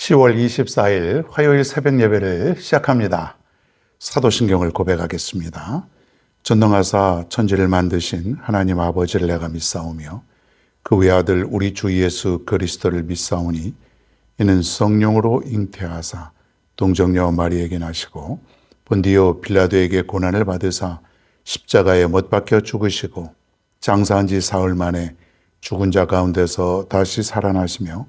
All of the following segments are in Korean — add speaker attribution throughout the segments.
Speaker 1: 10월 24일 화요일 새벽 예배를 시작합니다. 사도신경을 고백하겠습니다. 전능하사 천지를 만드신 하나님 아버지를 내가 믿사오며 그 외아들 우리 주 예수 그리스도를 믿사오니 이는 성령으로 잉태하사 동정녀 마리에게 나시고 본디오 빌라도에게 고난을 받으사 십자가에 못 박혀 죽으시고 장사한 지 사흘 만에 죽은 자 가운데서 다시 살아나시며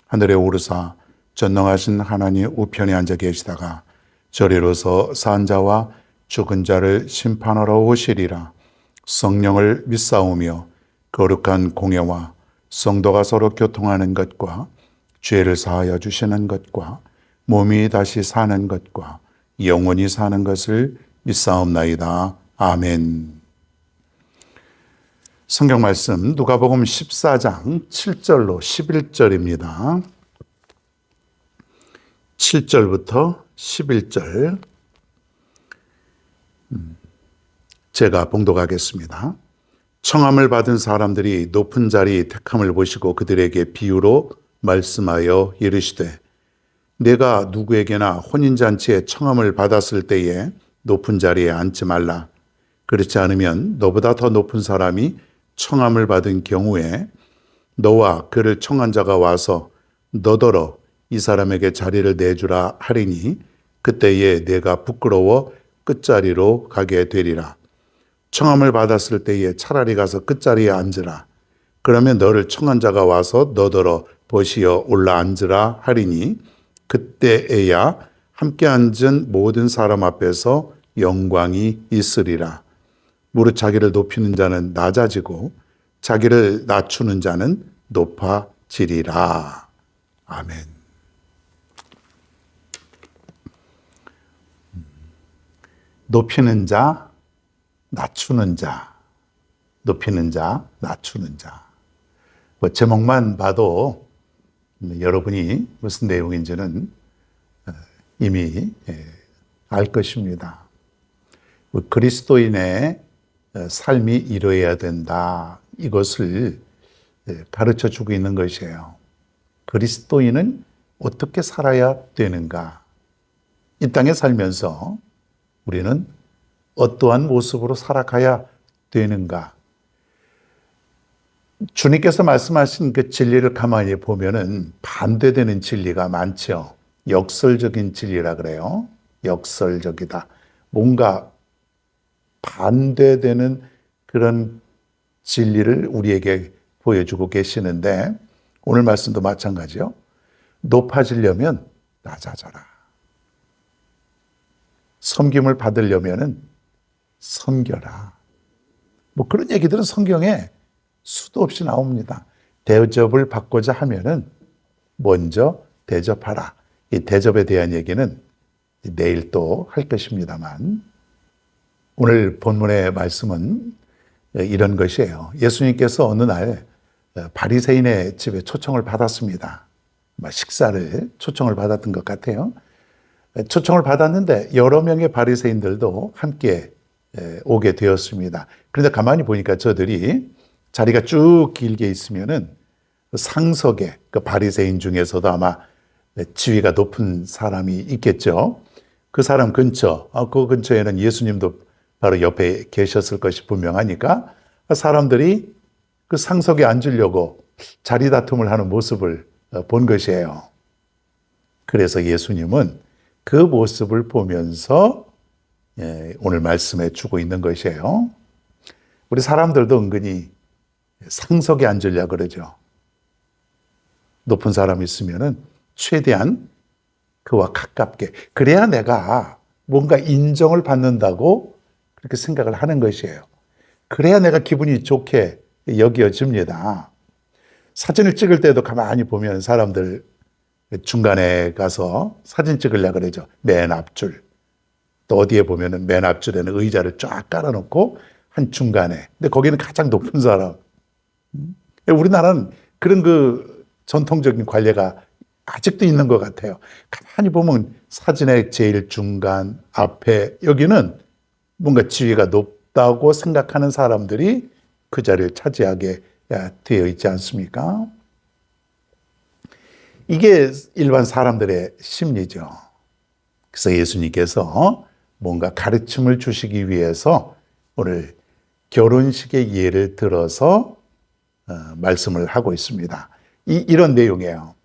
Speaker 1: 하늘에 오르사 전능하신 하나님 우편에 앉아 계시다가 저리로서 산 자와 죽은 자를 심판하러 오시리라. 성령을 믿사오며 거룩한 공예와 성도가 서로 교통하는 것과 죄를 사하여 주시는 것과 몸이 다시 사는 것과 영원히 사는 것을 믿사옵나이다. 아멘. 성경 말씀 누가복음 14장 7절로 11절입니다. 7절부터 11절 제가 봉독하겠습니다. 청함을 받은 사람들이 높은 자리 택함을 보시고 그들에게 비유로 말씀하여 이르시되 내가 누구에게나 혼인잔치에 청함을 받았을 때에 높은 자리에 앉지 말라. 그렇지 않으면 너보다 더 높은 사람이 청함을 받은 경우에 너와 그를 청한 자가 와서 너더러 이 사람에게 자리를 내주라 하리니 그때에 내가 부끄러워 끝자리로 가게 되리라. 청함을 받았을 때에 차라리 가서 끝자리에 앉으라. 그러면 너를 청한 자가 와서 너더러 보시어 올라 앉으라 하리니 그때에야 함께 앉은 모든 사람 앞에서 영광이 있으리라. 무릇 자기를 높이는 자는 낮아지고 자기를 낮추는 자는 높아지리라. 아멘. 높이는 자, 낮추는 자, 높이는 자, 낮추는 자. 제목만 봐도 여러분이 무슨 내용인지는 이미 알 것입니다. 그리스도인의 삶이 이루어야 된다. 이것을 가르쳐 주고 있는 것이에요. 그리스도인은 어떻게 살아야 되는가? 이 땅에 살면서 우리는 어떠한 모습으로 살아가야 되는가? 주님께서 말씀하신 그 진리를 가만히 보면은 반대되는 진리가 많죠. 역설적인 진리라 그래요. 역설적이다. 뭔가 반대되는 그런 진리를 우리에게 보여주고 계시는데 오늘 말씀도 마찬가지요. 높아지려면 낮아져라. 섬김을 받으려면은 섬겨라. 그런 얘기들은 성경에 수도 없이 나옵니다. 대접을 받고자 하면은 먼저 대접하라. 이 대접에 대한 얘기는 내일 또 할 것입니다만 오늘 본문의 말씀은 이런 것이에요. 예수님께서 어느 날 바리새인의 집에 초청을 받았습니다. 식사를 초청을 받았던 것 같아요. 초청을 받았는데 여러 명의 바리새인들도 함께 오게 되었습니다. 그런데 가만히 보니까 저들이 자리가 쭉 길게 있으면은 상석에 그 바리새인 중에서도 아마 지위가 높은 사람이 있겠죠. 그 사람 근처, 그 근처에는 예수님도 바로 옆에 계셨을 것이 분명하니까 사람들이 그 상석에 앉으려고 자리 다툼을 하는 모습을 본 것이에요. 그래서 예수님은 그 모습을 보면서 오늘 말씀해 주고 있는 것이에요. 우리 사람들도 은근히 상석에 앉으려고 그러죠. 높은 사람이 있으면은 최대한 그와 가깝게. 그래야 내가 뭔가 인정을 받는다고 그렇게 생각을 하는 것이에요. 그래야 내가 기분이 좋게 여겨집니다. 사진을 찍을 때도 가만히 보면 사람들 중간에 가서 사진 찍으려고 그러죠. 맨 앞줄. 또 어디에 보면은 맨 앞줄에는 의자를 쫙 깔아놓고 한 중간에. 근데 거기는 가장 높은 사람. 우리나라는 그런 그 전통적인 관례가 아직도 있는 것 같아요. 가만히 보면 사진의 제일 중간, 앞에 여기는 뭔가 지위가 높다고 생각하는 사람들이 그 자리를 차지하게 되어 있지 않습니까? 이게 일반 사람들의 심리죠. 그래서 예수님께서 뭔가 가르침을 주시기 위해서 오늘 결혼식의 예를 들어서 말씀을 하고 있습니다. 이런 내용이에요.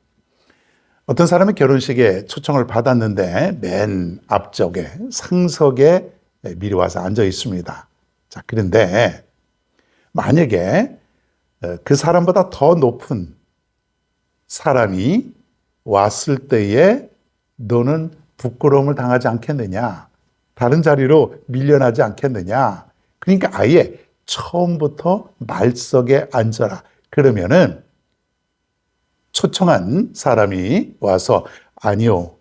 Speaker 1: 어떤 사람이 결혼식에 초청을 받았는데 맨 앞쪽에 상석에 미리 와서 앉아 있습니다. 자, 그런데 만약에 그 사람보다 더 높은 사람이 왔을 때에 너는 부끄러움을 당하지 않겠느냐? 다른 자리로 밀려나지 않겠느냐? 그러니까 아예 처음부터 말석에 앉아라. 그러면은 초청한 사람이 와서 아니요,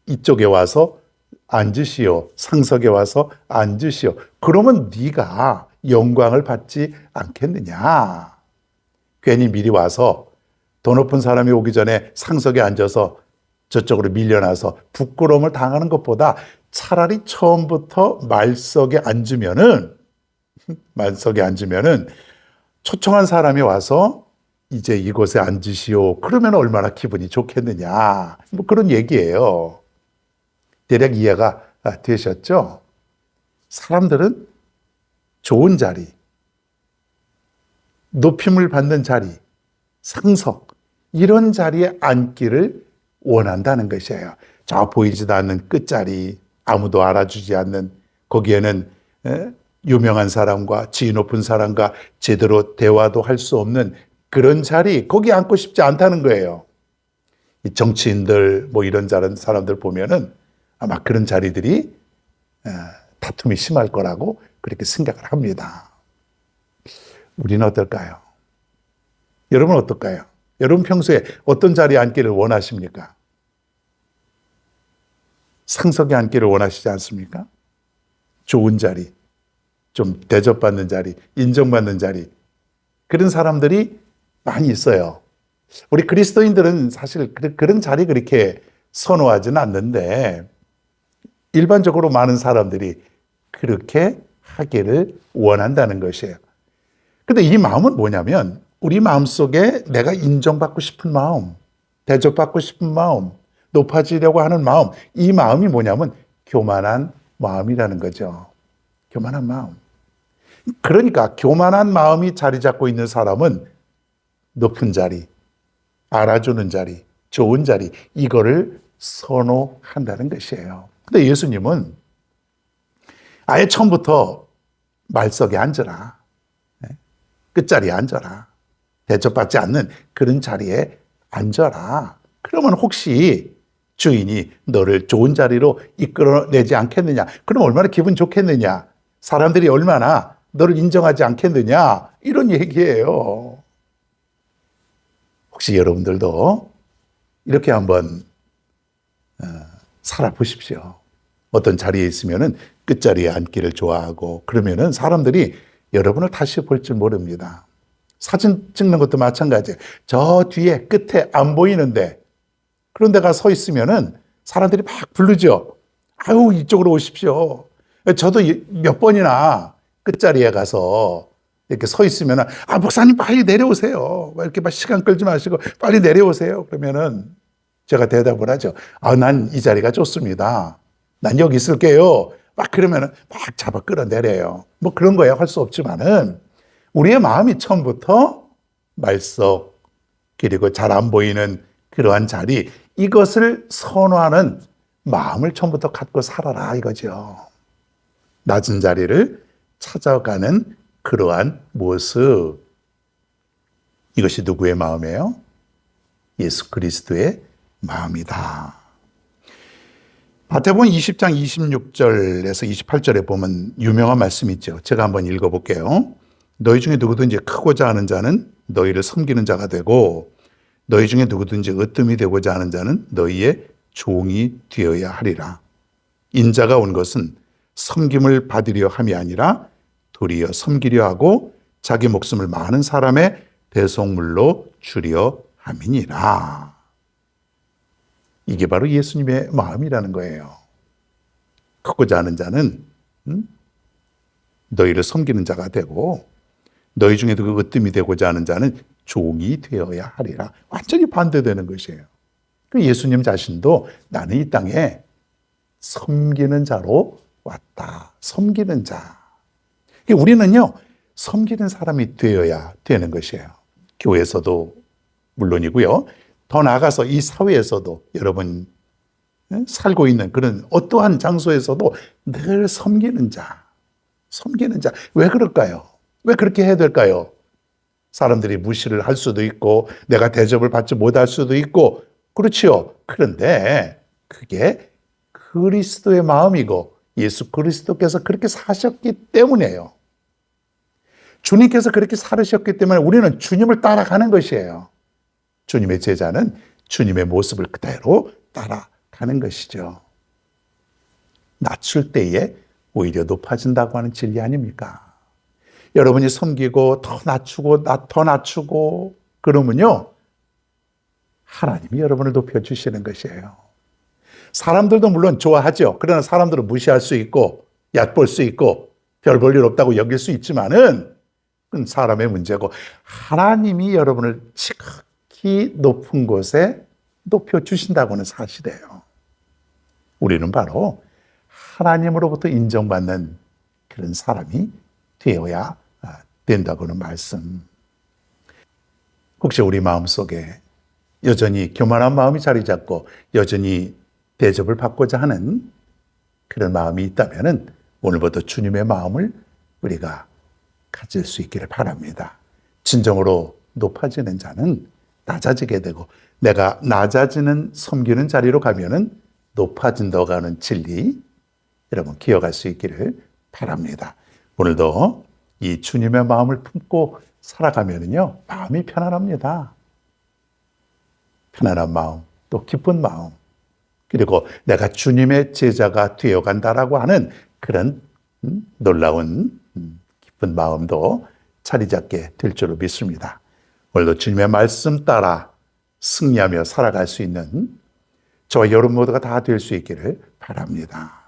Speaker 1: 이쪽에 와서 앉으시오. 상석에 와서 앉으시오. 그러면 네가 영광을 받지 않겠느냐? 괜히 미리 와서 더 높은 사람이 오기 전에 상석에 앉아서 저쪽으로 밀려나서 부끄러움을 당하는 것보다 차라리 처음부터 말석에 앉으면은 초청한 사람이 와서 이제 이곳에 앉으시오. 그러면 얼마나 기분이 좋겠느냐. 뭐 그런 얘기예요. 대략 이해가 되셨죠? 사람들은 좋은 자리, 높임을 받는 자리, 상석, 이런 자리에 앉기를 원한다는 것이에요. 저 보이지도 않는 끝자리, 아무도 알아주지 않는, 거기에는 유명한 사람과 지위 높은 사람과 제대로 대화도 할 수 없는 그런 자리, 거기 앉고 싶지 않다는 거예요. 이 정치인들 뭐 이런 사람들 보면은 아마 그런 자리들이 다툼이 심할 거라고 그렇게 생각을 합니다. 우리는 어떨까요? 여러분 어떨까요? 여러분 평소에 어떤 자리에 앉기를 원하십니까? 상석에 앉기를 원하시지 않습니까? 좋은 자리, 좀 대접받는 자리, 인정받는 자리, 그런 사람들이 많이 있어요. 우리 그리스도인들은 사실 그런 자리 그렇게 선호하지는 않는데 일반적으로 많은 사람들이 그렇게 하기를 원한다는 것이에요. 근데 이 마음은 뭐냐면 우리 마음속에 내가 인정받고 싶은 마음, 대접받고 싶은 마음, 높아지려고 하는 마음, 이 마음이 뭐냐면 교만한 마음이라는 거죠. 교만한 마음. 그러니까 교만한 마음이 자리 잡고 있는 사람은 높은 자리, 알아주는 자리, 좋은 자리, 이거를 선호한다는 것이에요. 근데 예수님은 아예 처음부터 말석에 앉아라. 끝자리에 앉아라. 대접받지 않는 그런 자리에 앉아라. 그러면 혹시 주인이 너를 좋은 자리로 이끌어내지 않겠느냐? 그럼 얼마나 기분 좋겠느냐? 사람들이 얼마나 너를 인정하지 않겠느냐? 이런 얘기예요. 혹시 여러분들도 이렇게 한번 살아보십시오. 어떤 자리에 있으면은 끝자리에 앉기를 좋아하고 그러면은 사람들이 여러분을 다시 볼 줄 모릅니다. 사진 찍는 것도 마찬가지예요. 저 뒤에 끝에 안 보이는데 그런 데가 서 있으면은 사람들이 막 부르죠. 아유, 이쪽으로 오십시오. 저도 몇 번이나 끝자리에 가서 이렇게 서 있으면은 목사님 빨리 내려오세요. 이렇게 막 시간 끌지 마시고 빨리 내려오세요. 그러면은 제가 대답을 하죠. 난 이 자리가 좋습니다. 난 여기 있을게요. 막 그러면은 막 잡아 끌어내려요. 뭐 그런 거야 할 수 없지만은 우리의 마음이 처음부터 말석 그리고 잘 안 보이는 그러한 자리, 이것을 선호하는 마음을 처음부터 갖고 살아라 이거죠. 낮은 자리를 찾아가는 그러한 모습. 이것이 누구의 마음이에요? 예수 그리스도의 마음이다. 마태복음 20장 26절에서 28절에 보면 유명한 말씀이 있죠. 제가 한번 읽어볼게요. 너희 중에 누구든지 크고자 하는 자는 너희를 섬기는 자가 되고 너희 중에 누구든지 으뜸이 되고자 하는 자는 너희의 종이 되어야 하리라. 인자가 온 것은 섬김을 받으려 함이 아니라 도리어 섬기려 하고 자기 목숨을 많은 사람의 대속물로 주려 함이니라. 이게 바로 예수님의 마음이라는 거예요. 크고자 하는 자는 너희를 섬기는 자가 되고 너희 중에도 그 으뜸이 되고자 하는 자는 종이 되어야 하리라. 완전히 반대되는 것이에요. 그 예수님 자신도 나는 이 땅에 섬기는 자로 왔다. 섬기는 자. 우리는요, 섬기는 사람이 되어야 되는 것이에요. 교회에서도 물론이고요. 더 나아가서 이 사회에서도 여러분 살고 있는 그런 어떠한 장소에서도 늘 섬기는 자. 섬기는 자. 왜 그럴까요? 왜 그렇게 해야 될까요? 사람들이 무시를 할 수도 있고 내가 대접을 받지 못할 수도 있고 그렇지요. 그런데 그게 그리스도의 마음이고 예수 그리스도께서 그렇게 사셨기 때문이에요. 주님께서 그렇게 살으셨기 때문에 우리는 주님을 따라가는 것이에요. 주님의 제자는 주님의 모습을 그대로 따라가는 것이죠. 낮출 때에 오히려 높아진다고 하는 진리 아닙니까? 여러분이 섬기고 더 낮추고 그러면요, 하나님이 여러분을 높여주시는 것이에요. 사람들도 물론 좋아하죠. 그러나 사람들은 무시할 수 있고 얕볼 수 있고 별 볼 일 없다고 여길 수 있지만은 그건 사람의 문제고 하나님이 여러분을 지극히 높은 곳에 높여주신다고 하는 사실이에요. 우리는 바로 하나님으로부터 인정받는 그런 사람이 되어야 된다고 하는 말씀. 혹시 우리 마음속에 여전히 교만한 마음이 자리 잡고 여전히 대접을 받고자 하는 그런 마음이 있다면 오늘부터 주님의 마음을 우리가 가질 수 있기를 바랍니다. 진정으로 높아지는 자는 낮아지게 되고 내가 낮아지는 섬기는 자리로 가면은 높아진다고 하는 진리 여러분 기억할 수 있기를 바랍니다. 오늘도 이 주님의 마음을 품고 살아가면은요 마음이 편안합니다. 편안한 마음, 또 기쁜 마음, 그리고 내가 주님의 제자가 되어간다라고 하는 그런 놀라운 기쁜 마음도 자리 잡게 될 줄로 믿습니다. 오늘도 주님의 말씀 따라 승리하며 살아갈 수 있는 저와 여러분 모두가 다 될 수 있기를 바랍니다.